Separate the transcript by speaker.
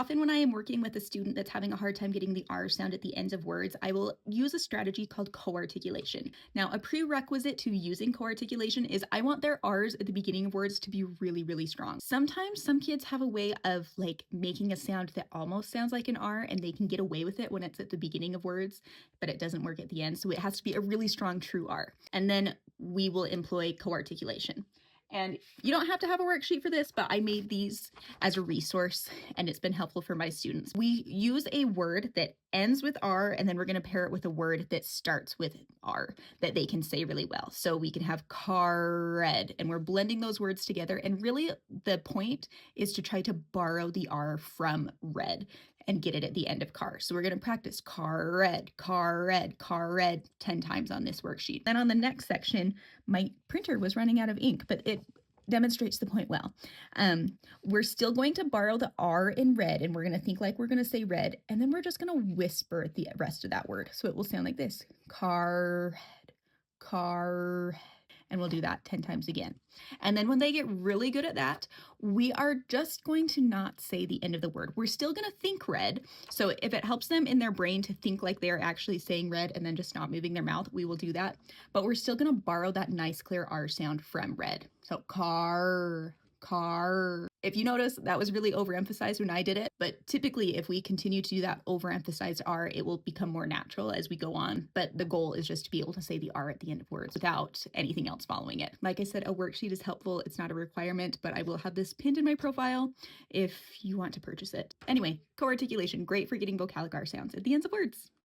Speaker 1: often when I am working with a student that's having a hard time getting the R sound at the ends of words, I will use a strategy called co-articulation. Now, a prerequisite to using co-articulation is I want their R's at the beginning of words to be really, really strong. Sometimes some kids have a way of like making a sound that almost sounds like an R and they can get away with it when it's at the beginning of words, but it doesn't work at the end. So it has to be a really strong true R. And then we will employ co-articulation. And you don't have to have a worksheet for this, but I made these as a resource and it's been helpful for my students. We use a word that ends with R and then we're going to pair it with a word that starts with R that they can say really well. So we can have car red and we're blending those words together. And really the point is to try to borrow the R from red and get it at the end of car. So we're going to practice car red, car red, car red 10 times on this worksheet. Then on the next section, my printer was running out of ink, but it demonstrates the point well. We're still going to borrow the R in red and we're going to think like we're going to say red and then we're just going to whisper the rest of that word. So it will sound like this, car red, car red. And we'll do that 10 times again. And then when they get really good at that, we are just going to not say the end of the word. We're still going to think red. So if it helps them in their brain to think like they're actually saying red and then just not moving their mouth, we will do that. But we're still going to borrow that nice clear R sound from red. So car, car. If you notice, that was really overemphasized when I did it, but typically if we continue to do that overemphasized R, it will become more natural as we go on. But the goal is just to be able to say the R at the end of words without anything else following it. Like I said, a worksheet is helpful. It's not a requirement, but I will have this pinned in my profile if you want to purchase it. Anyway, co-articulation, great for getting vocalic R sounds at the ends of words.